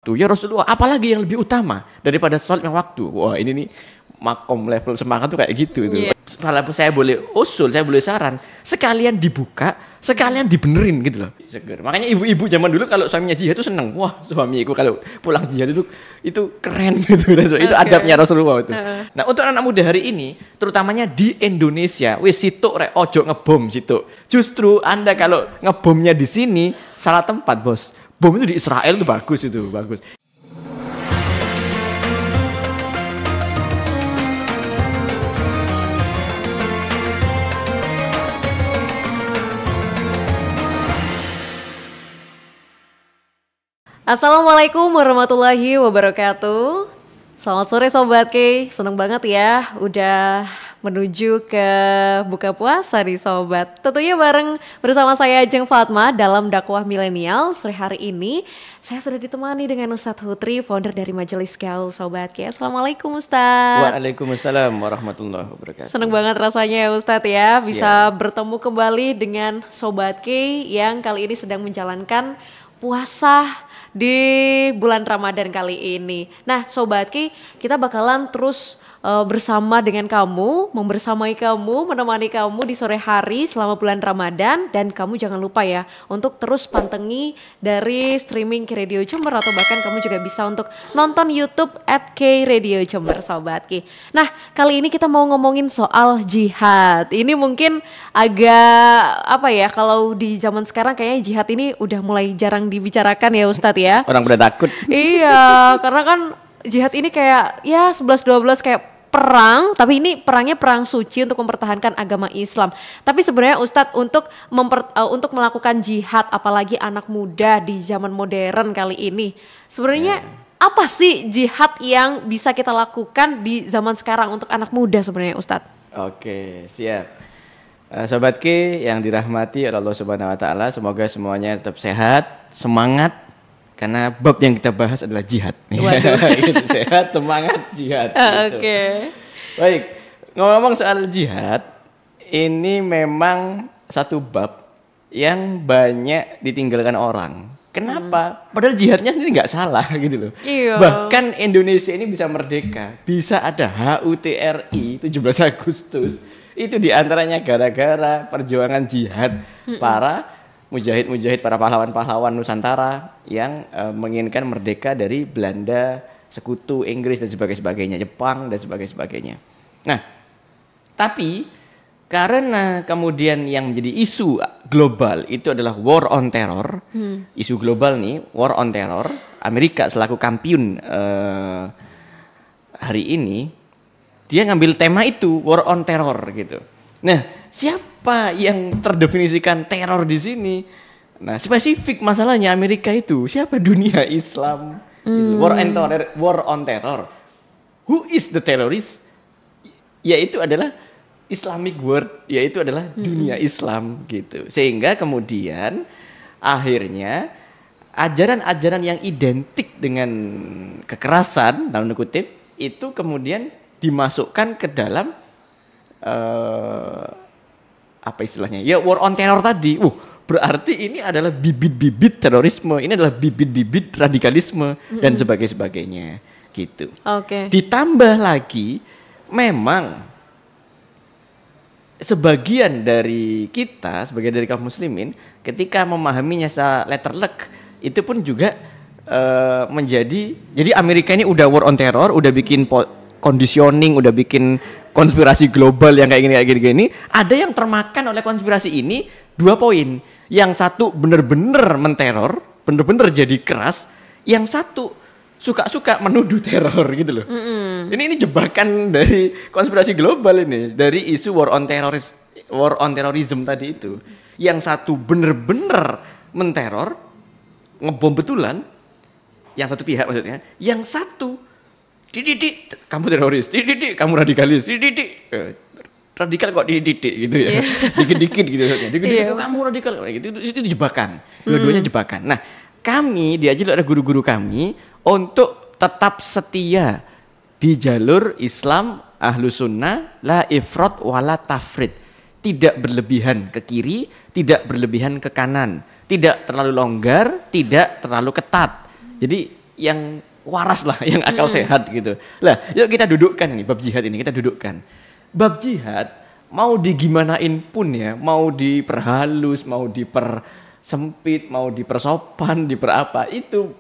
Tuh ya Rasulullah, apalagi yang lebih utama daripada sholat yang waktu? Wah ini nih makom level semangat tuh kayak gitu itu. Iya. Kalau saya boleh usul, saya boleh saran, sekalian dibuka, sekalian dibenerin gitu loh. Seger. Makanya ibu-ibu zaman dulu kalau suaminya jihad itu seneng. Wah suamiku kalau pulang jihad itu keren gitu. Itu adabnya Rasulullah itu. Nah untuk anak muda hari ini, terutamanya di Indonesia, wis situk rek ojo ngebom situk. Justru Anda kalau ngebomnya di sini salah tempat bos. Bom itu di Israel itu bagus. Assalamualaikum warahmatullahi wabarakatuh. Selamat sore Sobat K, seneng banget ya udah menuju ke buka puasa nih Sobat. Tentunya bareng bersama saya Ajeng Fatma dalam dakwah milenial. Sore hari ini saya sudah ditemani dengan Ustadz Hutri, founder dari Majelis Gaul Sobat K. Assalamualaikum Ustadz. Waalaikumsalam warahmatullahi wabarakatuh. Seneng banget rasanya ya Ustadz ya bisa bertemu kembali dengan Sobat K yang kali ini sedang menjalankan puasa di bulan Ramadan kali ini. Nah Sobat Ki, kita bakalan terus bersama dengan kamu, membersamai kamu, menemani kamu di sore hari selama bulan Ramadan. Dan kamu jangan lupa ya untuk terus pantengi dari streaming K Radio Jember, atau bahkan kamu juga bisa untuk nonton YouTube @K Radio Jember Sobat Ki. Nah kali ini kita mau ngomongin soal jihad. Ini mungkin agak apa ya, kalau di zaman sekarang kayaknya jihad ini udah mulai jarang dibicarakan ya Ustadz ya. Orang pada takut. Iya, karena kan jihad ini kayak ya 11-12 kayak perang, tapi ini perangnya perang suci untuk mempertahankan agama Islam. Tapi sebenarnya Ustadz untuk melakukan jihad, apalagi anak muda di zaman modern kali ini, sebenarnya apa sih jihad yang bisa kita lakukan di zaman sekarang untuk anak muda sebenarnya Ustadz? Oke, siap. Sobat Ki yang dirahmati oleh Allah Subhanahu wa taala, semoga semuanya tetap sehat, semangat, karena bab yang kita bahas adalah jihad. Gitu, sehat, semangat, jihad. Gitu. Oke. Baik, ngomong soal jihad, ini memang satu bab yang banyak ditinggalkan orang. Kenapa? Padahal jihadnya sendiri nggak salah gitu loh. Iya. Bahkan Indonesia ini bisa merdeka, bisa ada HUTRI 17 Agustus. Itu diantaranya gara-gara perjuangan jihad para mujahid-mujahid, para pahlawan-pahlawan Nusantara yang menginginkan merdeka dari Belanda, Sekutu, Inggris dan sebagainya, Jepang dan sebagainya. Nah, tapi karena kemudian yang menjadi isu global itu adalah war on terror, isu global nih, war on terror, Amerika selaku kampiun hari ini, dia ngambil tema itu, war on terror gitu. Nah, siapa yang terdefinisikan teror di sini? Nah, spesifik masalahnya Amerika itu, siapa? Dunia Islam. Gitu. War on terror. Who is the terrorist? Yaitu adalah Islamic world, yaitu adalah dunia Islam gitu. Sehingga kemudian akhirnya ajaran-ajaran yang identik dengan kekerasan dalam kutip itu kemudian dimasukkan ke dalam apa istilahnya? Ya war on terror tadi. Berarti ini adalah bibit-bibit terorisme, ini adalah bibit-bibit radikalisme dan sebagainya gitu. Oke. Ditambah lagi memang sebagian dari kita, sebagian dari kaum muslimin ketika memahaminya secara letterlek itu pun juga menjadi, jadi Amerika ini udah war on terror, udah bikin conditioning, udah bikin konspirasi global yang kayak gini. Ada yang termakan oleh konspirasi ini 2 poin. Yang satu bener-bener menteror, bener-bener jadi keras. Yang satu suka-suka menuduh teror gitu loh. Ini jebakan dari konspirasi global ini, dari isu war on terrorism tadi itu. Yang satu bener-bener menteror, ngebom betulan. Yang satu pihak maksudnya. Yang satu dididik, kamu teroris, dididik, kamu radikalis, dididik, radikal kok dididik gitu ya, dikit-dikit gitu, dikit-dikit kamu radikal, gitu, itu jebakan, dua-duanya jebakan. Nah, kami diajar oleh guru-guru kami untuk tetap setia di jalur Islam Ahlus Sunnah, la ifrat wala tafrid, tidak berlebihan ke kiri, tidak berlebihan ke kanan, tidak terlalu longgar, tidak terlalu ketat. Jadi yang waras lah, yang akal sehat gitu. Lah, yuk kita dudukkan ini bab jihad ini, kita dudukkan. Bab jihad mau digimanain pun ya, mau diperhalus, mau dipersempit, mau dipersopan, diperapa, itu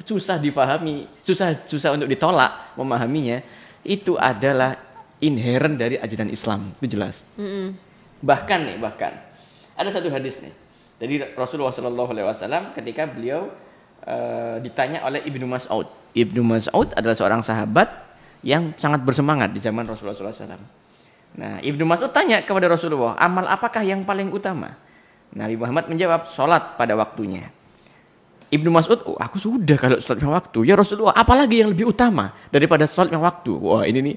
susah dipahami, susah untuk ditolak memahaminya. Itu adalah inherent dari ajaran Islam, itu jelas. Bahkan ada satu hadis nih dari Rasulullah SAW ketika beliau ditanya oleh Ibnu Mas'ud. Ibnu Mas'ud adalah seorang sahabat yang sangat bersemangat di zaman Rasulullah SAW. Nah, Ibnu Mas'ud tanya kepada Rasulullah, amal apakah yang paling utama? Nabi Muhammad menjawab, sholat pada waktunya. Ibnu Mas'ud, aku sudah kalau sholat yang waktu. Ya Rasulullah, apalagi yang lebih utama daripada sholat yang waktu? Wah, ini nih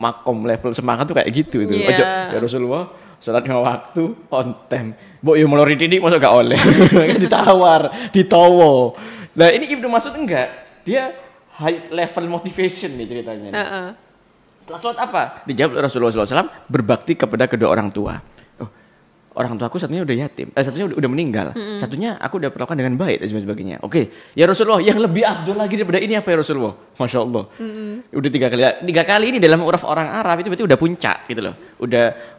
makom level semangat tuh kayak gitu. Yeah. Ya Rasulullah, sholat yang waktu on time. Mbok yo melori titik masuk gak oleh. Ditawar, ditowo. Nah, ini Ibnu Mas'ud enggak. Dia high level motivation nih ceritanya. Setelah sholat apa? Dijawab oleh Rasulullah SAW, berbakti kepada kedua orang tua. Oh, orang tua aku satunya udah yatim, satunya udah meninggal, satunya aku udah perlakukan dengan baik dan sebagainya. Oke, ya Rasulullah, yang lebih afdol lagi daripada ini apa ya Rasulullah? Masya Allah. Udah tiga kali ini dalam uraf orang Arab itu berarti udah puncak gitu loh.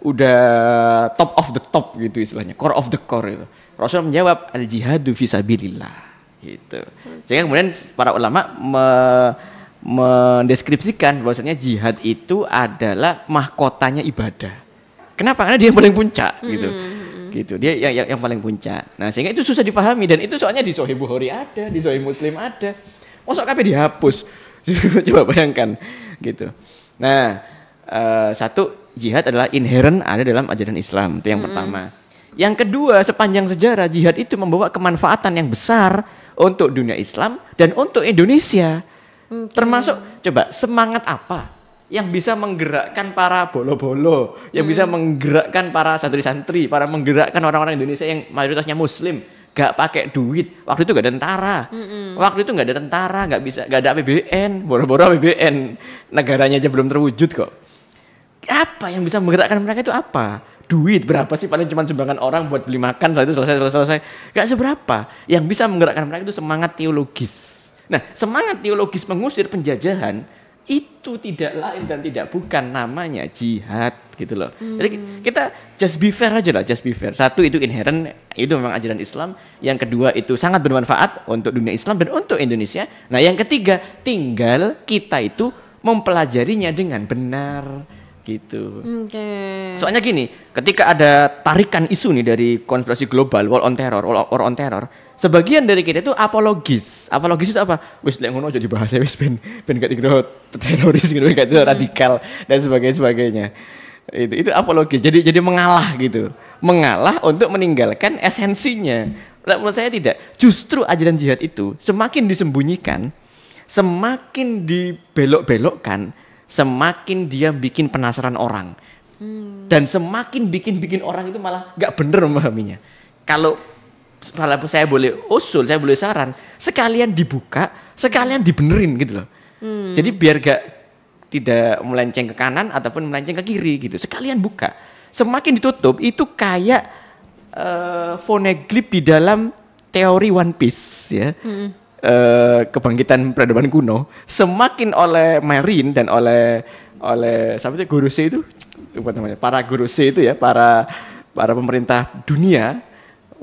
Udah top of the top gitu istilahnya, core of the core gitu. Rasul menjawab, al jihadu fisabilillah gitu. Sehingga kemudian para ulama mendeskripsikan bahwasanya jihad itu adalah mahkotanya ibadah. Kenapa? Karena dia yang paling puncak gitu. Gitu. Dia yang paling puncak. Nah, sehingga itu susah dipahami dan itu soalnya di Sahih Bukhari ada, di Sahih Muslim ada. Mosok kabeh dihapus. Coba bayangkan gitu. Nah, satu, jihad adalah inherent ada dalam ajaran Islam. Itu yang pertama. Yang kedua, sepanjang sejarah jihad itu membawa kemanfaatan yang besar untuk dunia Islam dan untuk Indonesia. Termasuk coba semangat apa yang bisa menggerakkan para bolo-bolo, yang bisa menggerakkan para santri-santri, para menggerakkan orang-orang Indonesia yang mayoritasnya Muslim, gak pakai duit. Waktu itu gak ada tentara, waktu itu gak ada tentara, gak ada APBN, boro-boro APBN, negaranya aja belum terwujud kok. Apa yang bisa menggerakkan mereka itu apa? Duit berapa sih? Paling cuma sumbangan orang buat beli makan, setelah itu selesai. Gak seberapa. Yang bisa menggerakkan mereka itu semangat teologis. Nah, semangat teologis mengusir penjajahan itu tidak lain dan tidak bukan namanya jihad gitu loh. Jadi kita just be fair aja lah, just be fair. Satu, itu inherent, itu memang ajaran Islam. Yang kedua, itu sangat bermanfaat untuk dunia Islam dan untuk Indonesia. Nah, yang ketiga, tinggal kita itu mempelajarinya dengan benar gitu. Soalnya gini, ketika ada tarikan isu nih dari konspirasi global, war on terror, sebagian dari kita itu apologis. Apologis itu apa? Wis lek ngono aja dibahas wis ben gak dikira teroris gitu, gak itu radikal dan sebagainya. Itu apologis. Jadi mengalah gitu. Mengalah untuk meninggalkan esensinya. Menurut saya tidak. Justru ajaran jihad itu semakin disembunyikan, semakin dibelok-belokkan, semakin dia bikin penasaran orang. Dan semakin bikin orang itu malah gak bener memahaminya. Kalau saya boleh usul, saya boleh saran, sekalian dibuka, sekalian dibenerin gitu loh. Jadi biar gak tidak melenceng ke kanan ataupun melenceng ke kiri gitu. Sekalian buka. Semakin ditutup itu kayak phoneglyph di dalam teori One Piece ya. Kebangkitan peradaban kuno. Semakin oleh Marine dan oleh siapa itu Gorosei itu, apa namanya? Para Gorosei itu ya, para pemerintah dunia,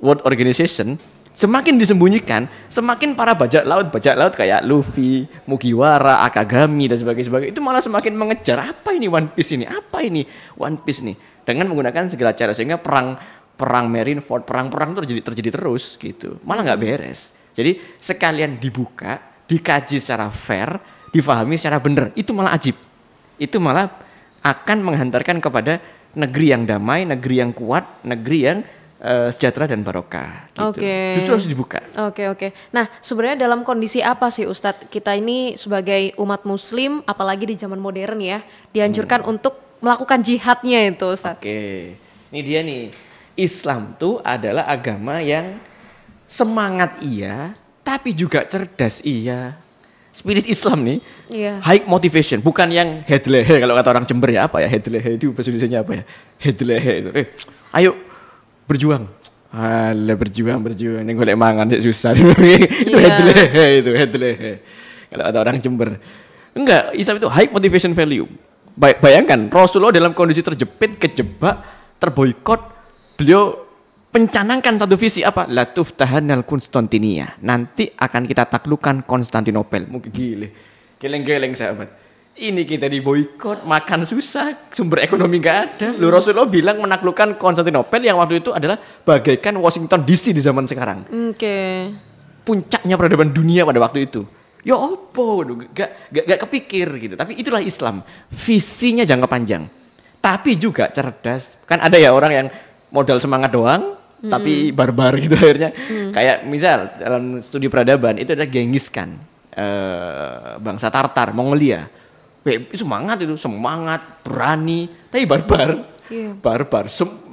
World Organization, semakin disembunyikan, semakin para bajak laut kayak Luffy, Mugiwara, Akagami dan sebagainya itu malah semakin mengejar apa ini One Piece ini, apa ini One Piece nih, dengan menggunakan segala cara sehingga perang Marineford, perang itu terjadi terus gitu, malah nggak beres. Jadi sekalian dibuka, dikaji secara fair, difahami secara benar, itu malah ajib, itu malah akan menghantarkan kepada negeri yang damai, negeri yang kuat, negeri yang sejahtera dan barokah gitu. Justru harus dibuka. Oke. Nah, sebenarnya dalam kondisi apa sih Ustadz kita ini sebagai umat muslim, apalagi di zaman modern ya, dianjurkan untuk melakukan jihadnya itu Ustadz? Oke. Ini dia nih. Islam tuh adalah agama yang semangat iya, tapi juga cerdas iya. Spirit Islam nih, high motivation, bukan yang head lehe kalau kata orang Jember ya, apa ya head lehe itu bahasa Indonesianya apa ya? Head lehe itu. Ayo berjuang. Alah berjuang yang golek mangan susah. Itu head lehe. Kalau ada orang Jember. Enggak, Islam itu high motivation value. Bayangkan Rasulullah dalam kondisi terjepit, kejebak, terboikot, beliau pencanangkan satu visi apa? La tuftahanal Konstantinia. Nanti akan kita taklukkan Konstantinopel. Mungkin gile. Geleng-geleng sahabat. Ini kita diboikot, makan susah, sumber ekonomi nggak ada. Lu Rasulullah bilang menaklukkan Konstantinopel yang waktu itu adalah bagaikan Washington DC di zaman sekarang. Puncaknya peradaban dunia pada waktu itu. Ya opo, gak kepikir gitu. Tapi itulah Islam, visinya jangka panjang. Tapi juga cerdas. Kan ada ya orang yang modal semangat doang, tapi barbar gitu akhirnya. Kayak misal dalam studi peradaban itu ada Genghis Khan, bangsa Tartar, Mongolia. Semangat itu, semangat, berani, tapi barbar. Barbar,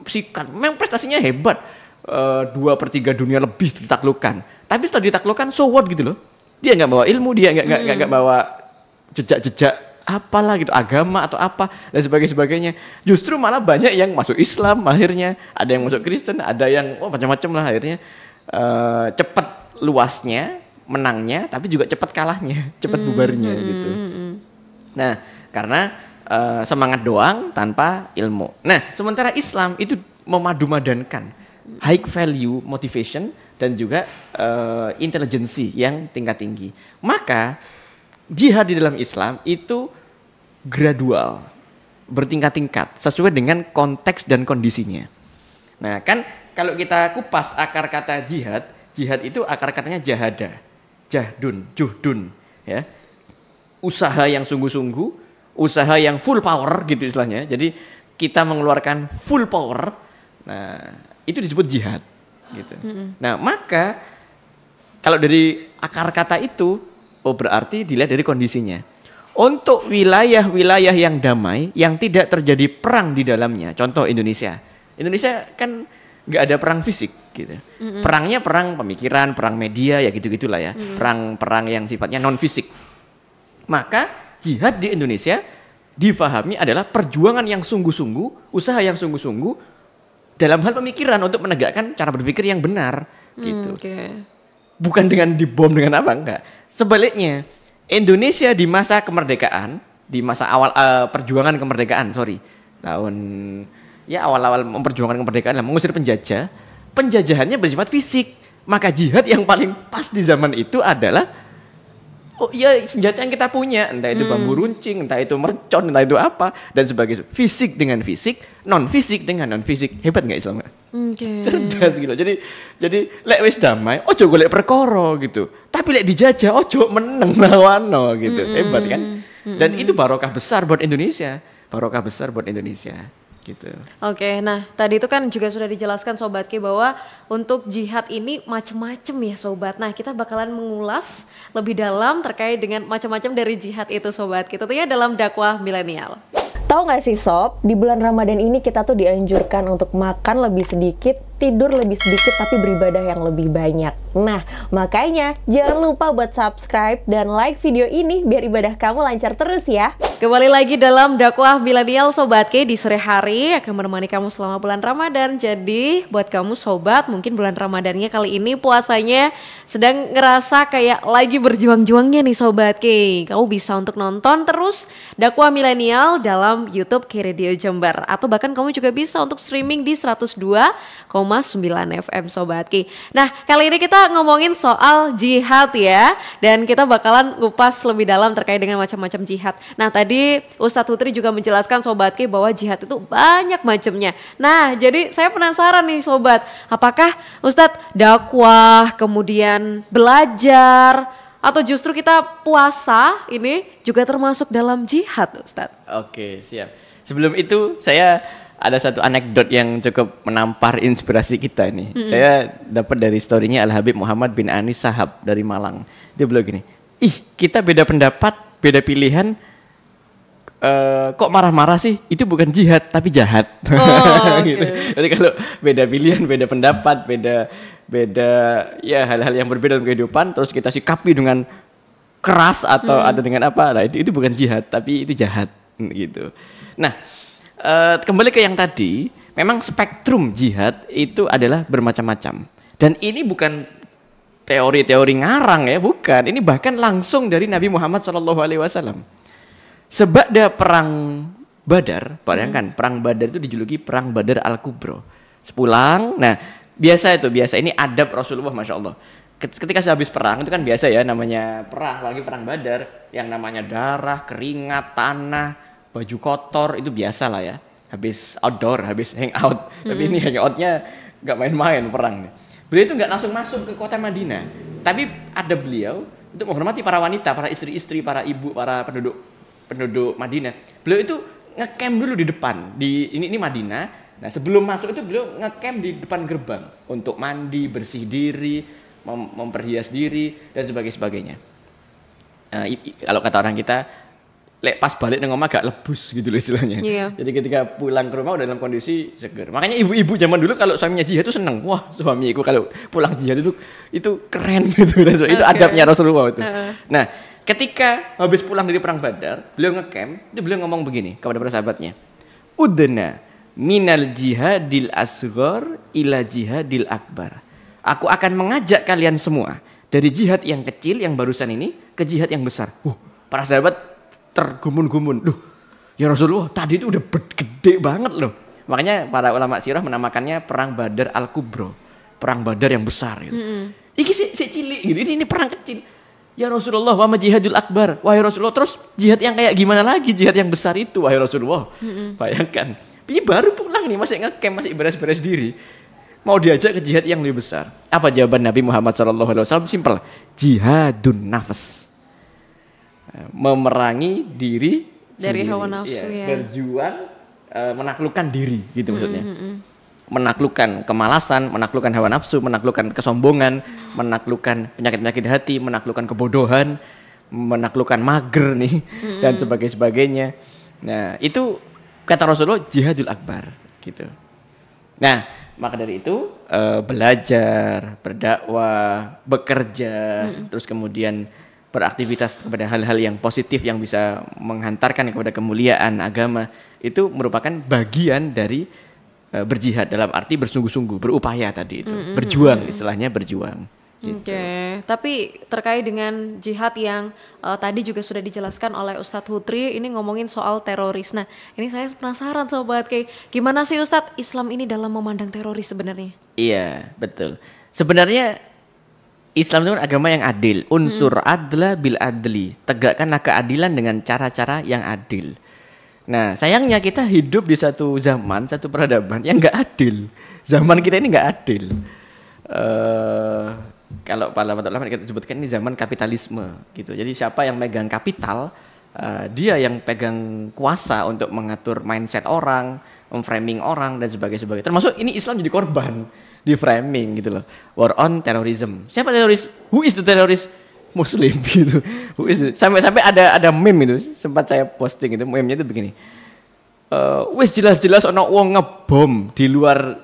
sikat. Memang prestasinya hebat. 2/3 dunia lebih ditaklukkan. Tapi setelah ditaklukkan, so what gitu loh. Dia nggak bawa ilmu, dia nggak bawa jejak-jejak apalah gitu, agama atau apa dan sebagainya. Justru malah banyak yang masuk Islam akhirnya, ada yang masuk Kristen, ada yang macam-macam lah akhirnya. Cepat luasnya, menangnya, tapi juga cepat kalahnya, cepat bubarnya gitu. Nah, karena semangat doang tanpa ilmu. Nah, sementara Islam itu memadu-madankan high value motivation dan juga intelijensi yang tingkat tinggi. Maka jihad di dalam Islam itu gradual, bertingkat-tingkat sesuai dengan konteks dan kondisinya. Nah, kan kalau kita kupas akar kata jihad, jihad itu akar katanya jahada, juhdun, ya. Usaha yang sungguh-sungguh, usaha yang full power gitu istilahnya. Jadi kita mengeluarkan full power. Nah, itu disebut jihad. Gitu. Nah, maka kalau dari akar kata itu, berarti dilihat dari kondisinya. Untuk wilayah-wilayah yang damai, yang tidak terjadi perang di dalamnya, contoh Indonesia kan nggak ada perang fisik, gitu. Perangnya perang pemikiran, perang media, ya gitu-gitulah ya. Perang yang sifatnya non fisik. Maka jihad di Indonesia dipahami adalah perjuangan yang sungguh-sungguh, usaha yang sungguh-sungguh dalam hal pemikiran untuk menegakkan cara berpikir yang benar gitu. Bukan dengan dibom dengan apa, enggak. Sebaliknya, Indonesia di masa kemerdekaan, di masa awal perjuangan kemerdekaan, tahun ya awal-awal memperjuangkan kemerdekaan, mengusir penjajah, penjajahannya bersifat fisik. Maka jihad yang paling pas di zaman itu adalah senjata yang kita punya, entah itu bambu runcing, entah itu mercon, entah itu apa dan sebagainya. Fisik dengan fisik, non fisik dengan non fisik. Hebat nggak Islam? Cerdas gitu. Jadi lek wis damai, ojo golek perkara gitu. Tapi lek dijajah, ojo meneng lawano gitu. Hebat kan? Dan itu barokah besar buat Indonesia. Gitu. Nah tadi itu kan juga sudah dijelaskan Sobat Ki bahwa untuk jihad ini macam-macam ya Sobat. Nah kita bakalan mengulas lebih dalam terkait dengan macam-macam dari jihad itu Sobat Ki, tentunya dalam dakwah milenial. Tahu nggak sih Sob, di bulan Ramadan ini kita tuh dianjurkan untuk makan lebih sedikit, tidur lebih sedikit, tapi beribadah yang lebih banyak. Nah, makanya jangan lupa buat subscribe dan like video ini biar ibadah kamu lancar terus ya. Kembali lagi dalam dakwah milenial Sobat Ki, di sore hari akan menemani kamu selama bulan Ramadan. Jadi buat kamu Sobat, mungkin bulan Ramadannya kali ini puasanya sedang ngerasa kayak lagi berjuang-juangnya nih Sobat Ki. Kamu bisa untuk nonton terus dakwah milenial dalam YouTube Ki Radio Jember, atau bahkan kamu juga bisa untuk streaming di 102,9 FM Sobat Ki. Nah kali ini kita ngomongin soal jihad ya, dan kita bakalan ngupas lebih dalam terkait dengan macam-macam jihad. Nah tadi Ustadz Putri juga menjelaskan Sobat Ki bahwa jihad itu banyak macamnya. Nah jadi saya penasaran nih Sobat, apakah Ustadz dakwah kemudian belajar atau justru kita puasa ini juga termasuk dalam jihad Ustadz? Oke, siap. Sebelum itu saya ada satu anekdot yang cukup menampar inspirasi kita ini. Saya dapat dari story-nya Al-Habib Muhammad bin Anis Sahab dari Malang. Dia bilang gini, kita beda pendapat, beda pilihan, kok marah-marah sih? Itu bukan jihad tapi jahat. Gitu. Jadi kalau beda pilihan, beda pendapat, beda ya hal-hal yang berbeda dalam kehidupan, terus kita sikapi dengan keras atau dengan apa? Nah itu bukan jihad tapi itu jahat gitu. Nah kembali ke yang tadi, memang spektrum jihad itu adalah bermacam-macam dan ini bukan teori-teori ngarang ya, bukan. Ini bahkan langsung dari Nabi Muhammad SAW. Sebada perang Badar, bayangkan perang Badar itu dijuluki perang Badar Al-Kubro. Sepulang, nah biasa ini adab Rasulullah, Masya Allah. Ketika sehabis perang itu kan biasa ya, namanya perang, lagi perang Badar, yang namanya darah, keringat, tanah, baju kotor, itu biasa lah ya. Habis outdoor, habis hangout. Tapi ini hangoutnya nggak main-main perang. Beliau itu nggak langsung masuk ke kota Madinah, tapi ada beliau untuk menghormati para wanita, para istri-istri, para ibu, para penduduk Madinah. Beliau itu ngecamp dulu di depan, ini Madinah. Nah sebelum masuk itu beliau ngecamp di depan gerbang untuk mandi, bersih diri, memperhias diri dan sebagainya. Kalau kata orang kita, pas balik nang omah gak lebus gitu loh istilahnya. Yeah. Jadi ketika pulang ke rumah udah dalam kondisi seger. Makanya ibu-ibu zaman dulu kalau suaminya jihad itu seneng. Wah, suamiku kalau pulang jihad itu keren gitu. Itu adabnya Rasulullah itu. Nah, ketika habis pulang dari perang Badar, beliau ngecamp, itu beliau ngomong begini kepada para sahabatnya. Udna minal jihadil asghar ila jihadil akbar. Aku akan mengajak kalian semua dari jihad yang kecil yang barusan ini ke jihad yang besar. Para sahabat tergumun-gumun. Loh, ya Rasulullah tadi itu udah gede banget loh. Makanya para ulama sirah menamakannya perang Badar Al-Kubro, perang Badar yang besar gitu. Iki si cilik gitu. Ini perang kecil. Ya Rasulullah, wa jihadul akbar. Wahai Rasulullah, terus jihad yang kayak gimana lagi? Jihad yang besar itu, wahai Rasulullah. Bayangkan. Ini baru pulang nih, masih ngecamp, masih beres-beres diri. Mau diajak ke jihad yang lebih besar. Apa jawaban Nabi Muhammad SAW? Simpel. Jihadun nafas. Memerangi diri dari sendiri. hawa nafsu ya. Berjuang menaklukkan diri gitu maksudnya. Menaklukkan kemalasan, menaklukkan hawa nafsu, menaklukkan kesombongan, menaklukkan penyakit-penyakit hati, menaklukkan kebodohan, menaklukkan mager nih dan sebagainya. Nah, itu kata Rasulullah jihadul akbar gitu. Nah, maka dari itu belajar, berdakwah, bekerja, terus kemudian beraktivitas kepada hal-hal yang positif yang bisa menghantarkan kepada kemuliaan agama, itu merupakan bagian dari berjihad, dalam arti bersungguh-sungguh, berupaya tadi itu, berjuang, istilahnya berjuang. Gitu. Oke, tapi terkait dengan jihad yang tadi juga sudah dijelaskan oleh Ustadz Hutri, ini ngomongin soal teroris. Nah, ini saya penasaran Sobat Kay, gimana sih Ustadz Islam ini dalam memandang teroris sebenarnya? Iya, betul. Sebenarnya Islam itu agama yang adil. Unsur adla bil adli. Tegakkanlah keadilan dengan cara-cara yang adil. Nah, sayangnya kita hidup di satu zaman, satu peradaban yang nggak adil. Zaman kita ini nggak adil. Kalau para ulama kita sebutkan ini zaman kapitalisme, gitu. Jadi siapa yang megang kapital, dia yang pegang kuasa untuk mengatur mindset orang, memframing orang dan sebagainya. Termasuk ini Islam jadi korban di framing gitu loh. War on terrorism. Siapa teroris? Who is the terrorist? Muslim gitu. Who is the... Sampai ada meme itu, sempat saya posting itu, meme-nya itu begini. Wis jelas-jelas ono wong ngebom di luar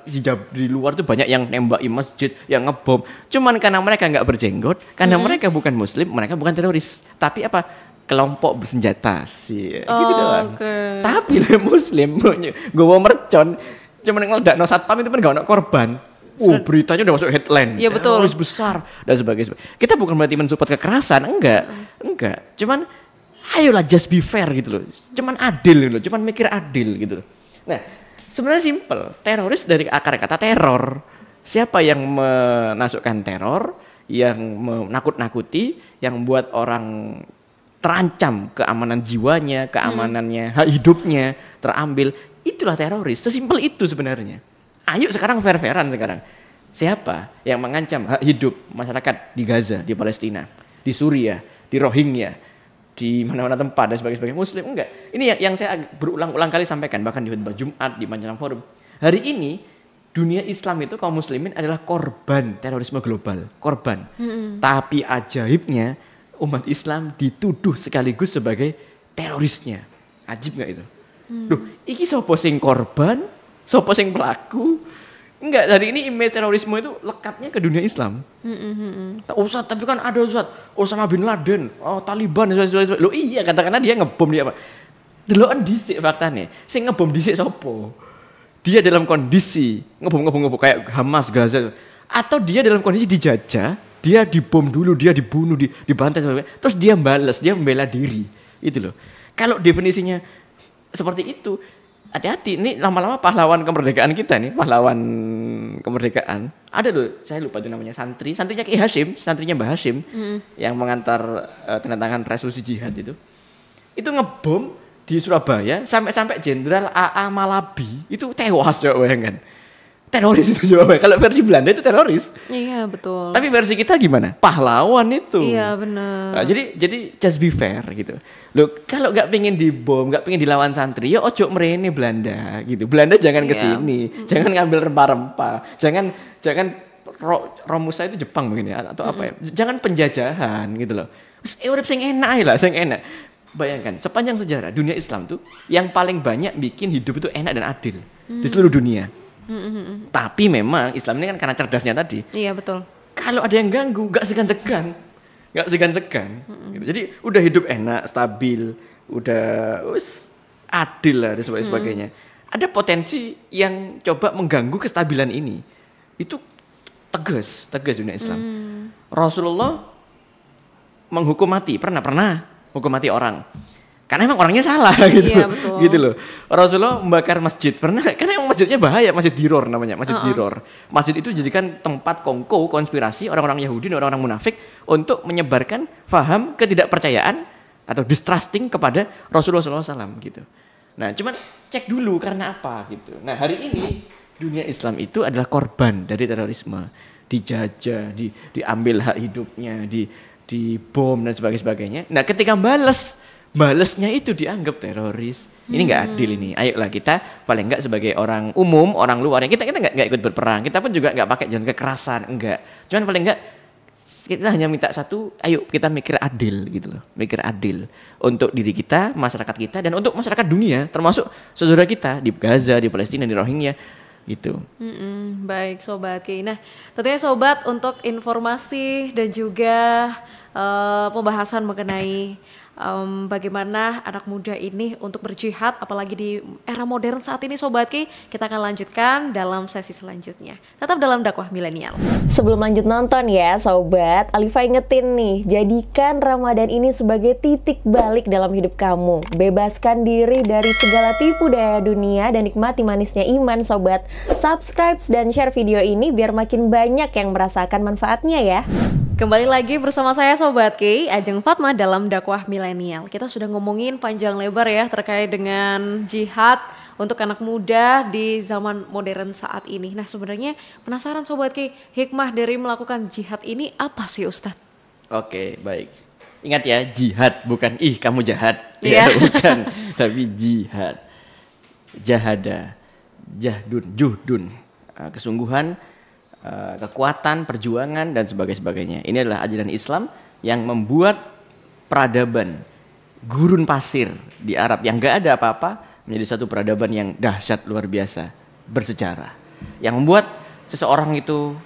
tuh banyak yang nembaki masjid, yang ngebom. Cuman karena mereka nggak berjenggot, karena mereka bukan Muslim, mereka bukan teroris. Tapi apa? Kelompok bersenjata sih, gitu doang. Okay. Tapi Muslim gue mercon, cuman ngeledakno satpam itu kan gak ono korban. Beritanya udah masuk headline, ya, betul. Teroris besar dan sebagainya. Kita bukan berarti mensupport kekerasan, enggak. Cuman ayolah just be fair gitu loh. Cuman adil gitu loh, cuman mikir adil gitu loh. Nah, sebenarnya simple. Teroris dari akar kata teror. Siapa yang menasukkan teror, yang menakut-nakuti, yang membuat orang terancam keamanan jiwanya, keamanannya, hak hidupnya terambil, itulah teroris. Sesimpel itu sebenarnya. Ayo sekarang fair-fairan sekarang. Siapa yang mengancam hak hidup masyarakat di Gaza, di Palestina, di Suriah, di Rohingya, di mana-mana tempat dan sebagainya? Muslim enggak. Ini yang saya berulang-ulang kali sampaikan, bahkan di khutbah Jumat, di Majelang Forum. Hari ini dunia Islam itu, kaum muslimin adalah korban terorisme global, korban. Tapi ajaibnya umat Islam dituduh sekaligus sebagai terorisnya. Ajib enggak itu? Duh, iki sopo sing korban? Sopo sing pelaku? Enggak, hari ini image terorisme itu lekatnya ke dunia Islam. Ustadz, tapi kan ada Ustadz, Osama bin Laden, Taliban, lo iya katakanlah dia ngebom dia apa? Deloken dhisik faktane. Sing ngebom dhisik sopo? Dia dalam kondisi ngebom kayak Hamas, Gaza, atau dia dalam kondisi dijajah, Dia dibom dulu, dia dibunuh, dibantai sebagainya. Terus dia balas, dia membela diri. Itu loh. Kalau definisinya seperti itu, hati-hati. Ini lama-lama pahlawan kemerdekaan kita nih, pahlawan kemerdekaan. Ada loh, saya lupa itu namanya santrinya Ki Hashim, santrinya Mbah Hashim, yang mengantar tanda tangan resolusi jihad itu ngebom di Surabaya sampai Jenderal AA Malabi itu tewas, coba bayangkan. Teroris itu jawabannya. Kalau versi Belanda itu teroris. Iya betul. Tapi versi kita gimana? Pahlawan itu. Iya benar. Nah, jadi just be fair gitu. Loh, kalau nggak pengen dibom, nggak pengen dilawan santri, ya ojo merene Belanda gitu. Belanda jangan kesini, jangan ngambil rempah-rempah, jangan Romusa itu Jepang mungkin ya atau apa ya. Jangan penjajahan gitu loh. Urip sing enak ae lah, sing enak. Bayangkan sepanjang sejarah dunia Islam tuh yang paling banyak bikin hidup itu enak dan adil di seluruh dunia. Tapi memang Islam ini kan karena cerdasnya tadi. Iya betul. Kalau ada yang ganggu, nggak segan-segan. Gitu. Jadi udah hidup enak, stabil, udah adil lah dan sebagainya. Ada potensi yang coba mengganggu kestabilan ini. Itu tegas dunia Islam. Rasulullah menghukum mati, pernah hukum mati orang. Karena emang orangnya salah gitu. Iya, betul. Gitu loh. Rasulullah membakar masjid pernah, karena emang masjidnya bahaya, Masjid Diror namanya, Masjid Diror. Masjid itu jadikan tempat konspirasi orang-orang Yahudi dan orang-orang munafik untuk menyebarkan faham ketidakpercayaan atau distrusting kepada Rasulullah SAW gitu. Nah, cuman cek dulu karena apa gitu. Nah, hari ini dunia Islam itu adalah korban dari terorisme, dijajah, diambil hak hidupnya, dibom dan sebagainya. Nah, ketika balesnya itu dianggap teroris. Ini nggak adil ini. Ayolah kita paling nggak sebagai orang umum, orang luar yang kita nggak ikut berperang. Kita pun juga nggak pakai jalan kekerasan, enggak. Cuman paling nggak kita hanya minta satu, ayo kita mikir adil gitu loh. Mikir adil untuk diri kita, masyarakat kita dan untuk masyarakat dunia, termasuk saudara kita di Gaza, di Palestina, di Rohingya gitu. Baik Sobat Ki. Nah, tentunya Sobat untuk informasi dan juga pembahasan mengenai bagaimana anak muda ini untuk berjihad apalagi di era modern saat ini Sobat Ki, kita akan lanjutkan dalam sesi selanjutnya. Tetap dalam dakwah milenial. Sebelum lanjut nonton ya Sobat, Alifa ingetin nih, jadikan Ramadan ini sebagai titik balik dalam hidup kamu. Bebaskan diri dari segala tipu daya dunia dan nikmati manisnya iman Sobat. Subscribe dan share video ini biar makin banyak yang merasakan manfaatnya ya. Kembali lagi bersama saya Sobat Ki, Ajeng Fatma dalam dakwah milenial. Kita sudah ngomongin panjang lebar ya terkait dengan jihad untuk anak muda di zaman modern saat ini. Nah sebenarnya penasaran Sobat Ki, hikmah dari melakukan jihad ini apa sih Ustadz? Oke, baik. Ingat ya, jihad bukan kamu jahat. Yeah. Ya, bukan, tapi jihad. Jahada, juhdun. Kesungguhan, kekuatan, perjuangan dan sebagainya. Ini adalah ajaran Islam yang membuat peradaban gurun pasir di Arab yang gak ada apa-apa menjadi satu peradaban yang dahsyat luar biasa bersejarah. Yang membuat seseorang itu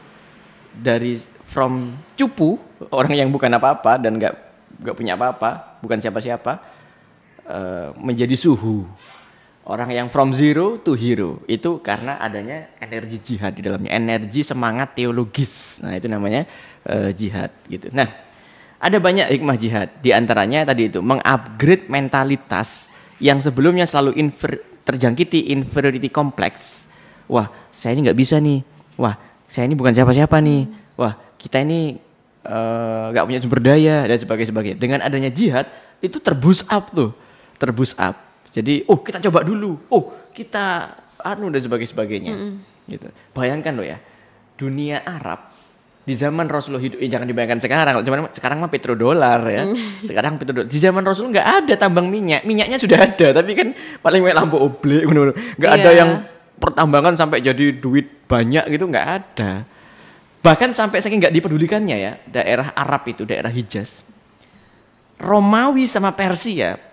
from cupu, orang yang bukan apa-apa dan gak punya apa-apa, bukan siapa-siapa, menjadi suhu. Orang yang from zero to hero itu karena adanya energi jihad di dalamnya, energi semangat teologis. Nah itu namanya jihad gitu. Nah ada banyak hikmah jihad. Di antaranya tadi itu mengupgrade mentalitas yang sebelumnya selalu terjangkiti inferiority complex. Wah saya ini nggak bisa nih. Wah saya ini bukan siapa-siapa nih. Wah kita ini nggak punya sumber daya dan sebagainya. Dengan adanya jihad itu terboost up. Jadi, kita coba dulu. Kita dan sebagainya. Gitu. Bayangkan loh ya, dunia Arab di zaman Rasulullah hidup, jangan dibayangkan sekarang. Sekarang mah petrodolar ya. Sekarang petrodolar. Di zaman Rasulullah nggak ada tambang minyak. Minyaknya sudah ada, tapi kan paling banyak lampu oblek. Nggak ada yang pertambangan sampai jadi duit banyak gitu, nggak ada. Bahkan sampai saking nggak dipedulikannya ya, daerah Arab itu, daerah Hijaz. Romawi sama Persia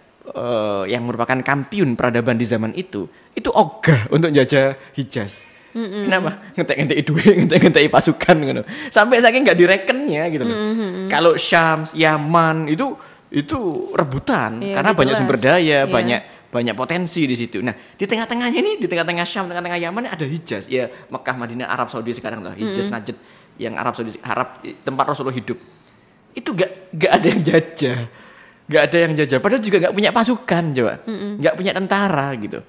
yang merupakan kampiun peradaban di zaman itu ogah untuk jajah Hijaz. Kenapa? Ngetek-ngetek duit, ngetek-ngetek pasukan gitu. Sampai saking nggak direkennya gitu loh. Kalau Syam, Yaman itu rebutan karena banyak sumber daya, banyak potensi di situ. Nah, di tengah-tengahnya ini, di tengah-tengah Syam, tengah-tengah Yaman ada Hijaz. Ya, Mekah, Madinah, Arab Saudi sekarang lah, Hijaz, Najd. yang Arab Saudi, tempat Rasulullah hidup. Itu gak ada yang jajah. Gak ada yang jajah. Padahal juga gak punya pasukan coba. Gak punya tentara gitu.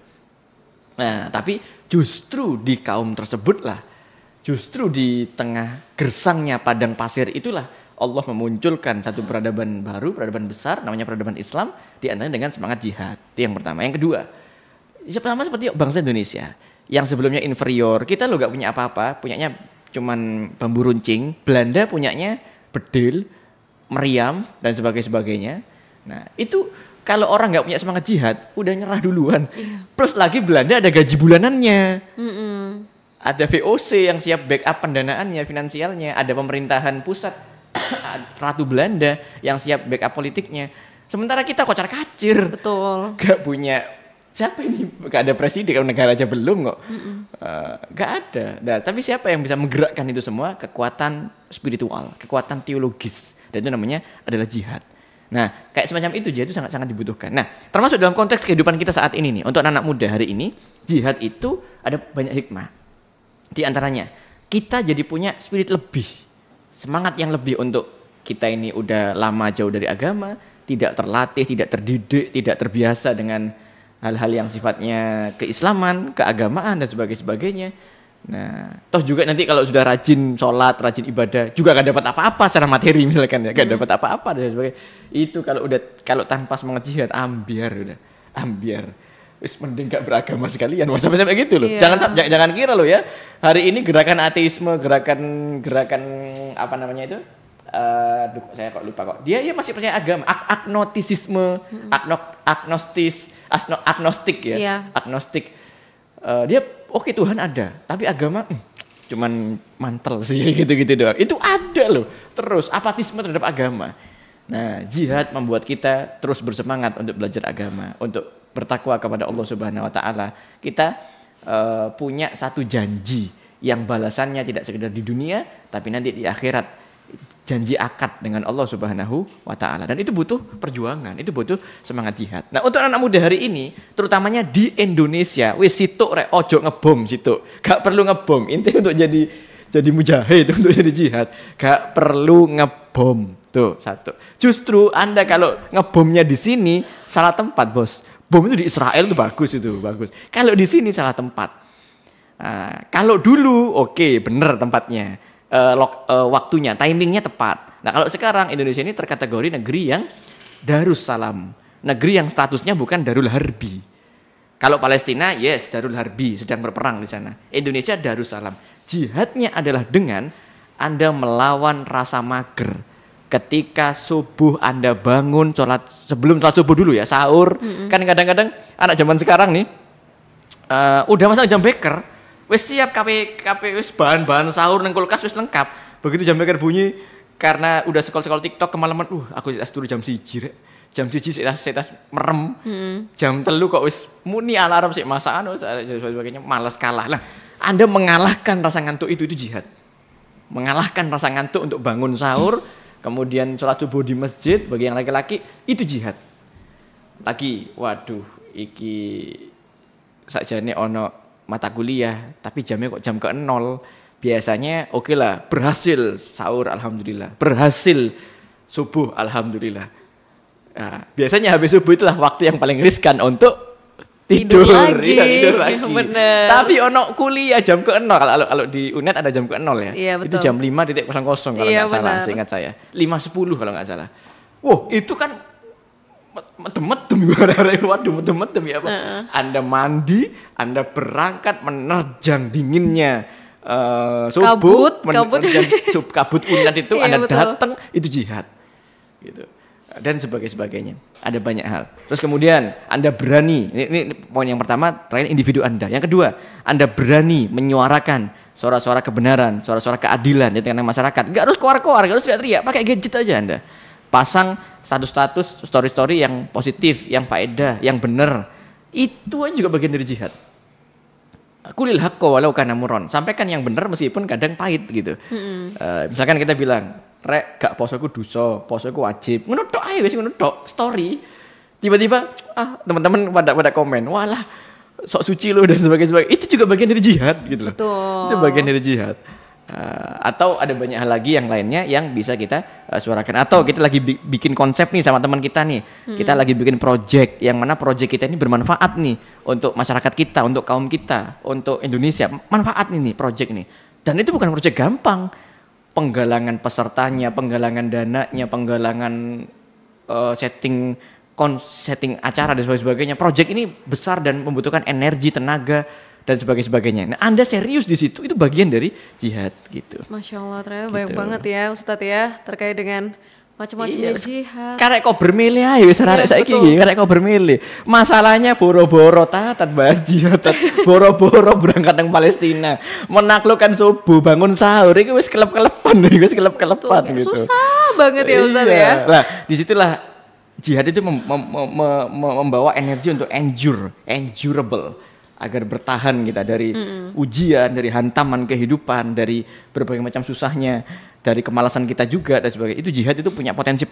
Nah, tapi justru di kaum tersebut lah, justru di tengah gersangnya padang pasir itulah Allah memunculkan satu peradaban baru, peradaban besar, namanya peradaban Islam, di antaranya dengan semangat jihad. Itu yang pertama. Yang kedua, sama seperti bangsa Indonesia, yang sebelumnya inferior, kita loh gak punya apa-apa, punyanya cuman bambu runcing, Belanda punyanya bedil, meriam, dan sebagainya. Nah, itu kalau orang nggak punya semangat jihad, udah nyerah duluan. Plus lagi Belanda ada gaji bulanannya, ada VOC yang siap backup pendanaannya, finansialnya, ada pemerintahan pusat, Ratu Belanda yang siap backup politiknya. Sementara kita kocar kacir, Betul. Gak punya siapa ini? Gak ada presiden, negara aja belum kok. Gak ada. Nah, tapi siapa yang bisa menggerakkan itu semua? Kekuatan spiritual, kekuatan teologis, dan itu namanya adalah jihad. Nah, kayak semacam itu jihad itu sangat-sangat dibutuhkan. Nah, termasuk dalam konteks kehidupan kita saat ini nih, untuk anak muda hari ini, jihad itu ada banyak hikmah. Di antaranya, kita jadi punya spirit lebih, semangat yang lebih untuk kita ini udah lama jauh dari agama, tidak terlatih, tidak terdidik, tidak terbiasa dengan hal-hal yang sifatnya keislaman, keagamaan dan sebagainya. Nah, toh juga nanti kalau sudah rajin sholat, rajin ibadah, juga gak dapat apa-apa secara materi misalkan ya, gak dapat apa-apa dan sebagainya. Itu kalau tanpa semangat jihad, ambiar. Wis mending gak beragama sekalian, sampai gitu loh. Yeah. Jangan kira loh ya, hari ini gerakan ateisme, gerakan apa namanya itu? Saya kok lupa kok. Dia masih percaya agama, agnostisisme, agnostik ya, Yeah. agnostik. Dia oke, Tuhan ada, tapi agama cuman mantel sih gitu doang. Itu ada loh. Terus apatisme terhadap agama. Nah, jihad membuat kita terus bersemangat untuk belajar agama, untuk bertakwa kepada Allah Subhanahu wa taala. Kita punya satu janji yang balasannya tidak sekedar di dunia, tapi nanti di akhirat. Janji akad dengan Allah Subhanahu wa taala, dan itu butuh perjuangan, itu butuh semangat jihad. Nah, untuk anak muda hari ini, terutamanya di Indonesia, wis situk rek ojo ngebom situk. Gak perlu ngebom. Intinya untuk jadi mujahid, untuk jadi jihad, gak perlu ngebom. Tuh, satu. Justru Anda kalau ngebomnya di sini salah tempat, Bos. Bom itu di Israel itu bagus. Kalau di sini salah tempat. Nah, kalau dulu oke, bener tempatnya. Waktunya, timingnya tepat. Nah, kalau sekarang Indonesia ini terkategori negeri yang Darussalam, negeri yang statusnya bukan Darul Harbi. Kalau Palestina, yes, Darul Harbi, sedang berperang di sana. Indonesia Darussalam. Jihadnya adalah dengan Anda melawan rasa mager. Ketika subuh Anda bangun, sebelum sholat subuh dulu ya, sahur. Kan kadang-kadang anak zaman sekarang nih udah masang jam beker. Wis siap KP wis bahan-bahan sahur nang kulkas wis lengkap. Begitu jam beker bunyi karena udah scroll TikTok kemalaman, aku turu jam 1 rek. Jam 1 setas merem. Jam 3 kok wis muni alarm sik masakan sebagainya, malas kalah. Lah, Anda mengalahkan rasa ngantuk itu jihad. Mengalahkan rasa ngantuk untuk bangun sahur, kemudian sholat subuh di masjid bagi yang laki-laki itu jihad. Lagi, waduh, iki sakjane ono mata kuliah, tapi jamnya kok jam ke-0. Biasanya oke lah, berhasil sahur alhamdulillah, berhasil subuh alhamdulillah. Nah, biasanya habis subuh itulah waktu yang paling riskan untuk tidur lagi. Bener. Tapi ono kuliah jam ke-0, kalau di UNED ada jam ke-0 ya. Iya, itu betul. jam 5.00 kalau nggak salah, seingat saya. 5.10 kalau nggak salah. Wow, itu kan medem-medem ya Pak. Anda mandi, Anda berangkat menerjang dinginnya subuh, kabut UNED itu Anda datang, itu jihad gitu. Dan sebagainya. Ada banyak hal. Terus kemudian Anda berani, ini poin yang pertama, terakhir individu Anda. Yang kedua, Anda berani menyuarakan suara-suara kebenaran, suara-suara keadilan di tengah masyarakat. Enggak harus koar-koar, enggak harus teriak-teriak, pakai gadget aja Anda. Pasang status-status, story-story yang positif, yang faedah, yang benar. Itu aja juga bagian dari jihad. Qulil haqqo walau kana murran. Sampaikan yang benar meskipun kadang pahit gitu. Misalkan kita bilang, "Rek, gak posoku dosa, posoku wajib." Ngono tok ae wis ngono tok, story. Tiba-tiba teman-teman pada komen, "Walah, sok suci lu," dan sebagainya. Itu juga bagian dari jihad gitu loh. Betul. Itu bagian dari jihad. Atau ada banyak hal lagi yang lainnya yang bisa kita suarakan. Atau kita lagi bikin konsep nih sama teman kita nih. Kita lagi bikin project yang mana project kita ini bermanfaat nih untuk masyarakat kita, untuk kaum kita, untuk Indonesia. Manfaat nih project ini. Dan itu bukan project gampang. Penggalangan pesertanya, penggalangan dananya, penggalangan setting acara dan sebagainya. Project ini besar dan membutuhkan energi, tenaga dan sebagainya. Nah, Anda serius di situ, itu bagian dari jihad gitu. Masya Allah, ternyata Gitu. banyak banget ya Ustadz ya terkait dengan macam-macamnya jihad. Karek kok bermilih aja wis arek saiki iki, karek kok bermilih. Masalahnya boro-boro tatat bahas jihad, boro-boro berangkat nang Palestina, menaklukkan subuh, bangun sahur iki wis kelep-kelepan, wis kelep-kelepan gitu. Susah banget ya Ustadz ya. Nah, disitulah jihad itu membawa energi untuk endurable, agar bertahan kita dari ujian, dari hantaman kehidupan, dari berbagai macam susahnya, dari kemalasan kita juga dan sebagainya. Itu jihad itu punya potensi,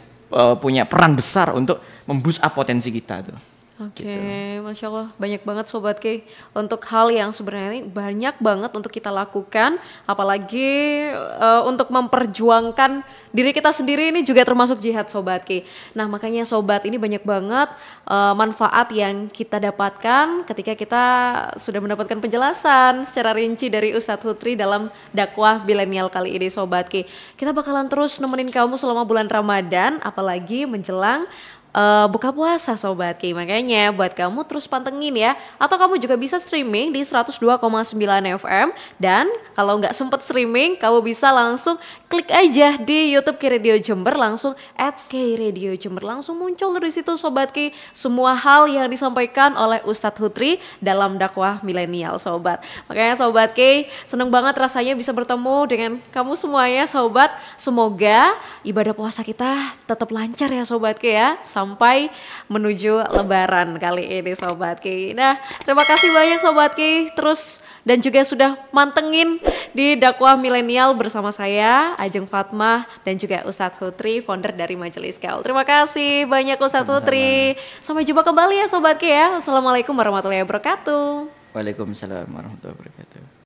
punya peran besar untuk memboost up potensi kita tuh. Oke, Masya Allah, banyak banget Sobat K untuk hal yang sebenarnya banyak banget untuk kita lakukan, apalagi untuk memperjuangkan diri kita sendiri ini juga termasuk jihad Sobat K. Nah makanya Sobat, ini banyak banget manfaat yang kita dapatkan ketika kita sudah mendapatkan penjelasan secara rinci dari Ustadz Hutri dalam dakwah milenial kali ini Sobat K. Kita bakalan terus nemenin kamu selama bulan Ramadan, apalagi menjelang buka puasa Sobat Ki. Makanya buat kamu terus pantengin ya. Atau kamu juga bisa streaming di 102,9 FM. Dan kalau nggak sempet streaming, kamu bisa langsung klik aja di YouTube Ki Radio Jember, langsung @Ki Radio Jember, langsung muncul dari situ Sobat Ki semua hal yang disampaikan oleh Ustadz Hutri dalam dakwah milenial Sobat. Makanya Sobat Ki, seneng banget rasanya bisa bertemu dengan kamu semuanya Sobat. Semoga ibadah puasa kita tetap lancar ya Sobat Ki ya, sampai menuju lebaran kali ini Sobat Ki. Nah, terima kasih banyak Sobat Ki terus dan juga sudah mantengin di dakwah milenial bersama saya Ajeng Fatmah dan juga Ustadz Hutri, founder dari Majelis Kaul. Terima kasih banyak Ustadz Hutri. Sampai jumpa kembali ya Sobat Ki ya. Wassalamualaikum warahmatullahi wabarakatuh. Waalaikumsalam warahmatullahi wabarakatuh.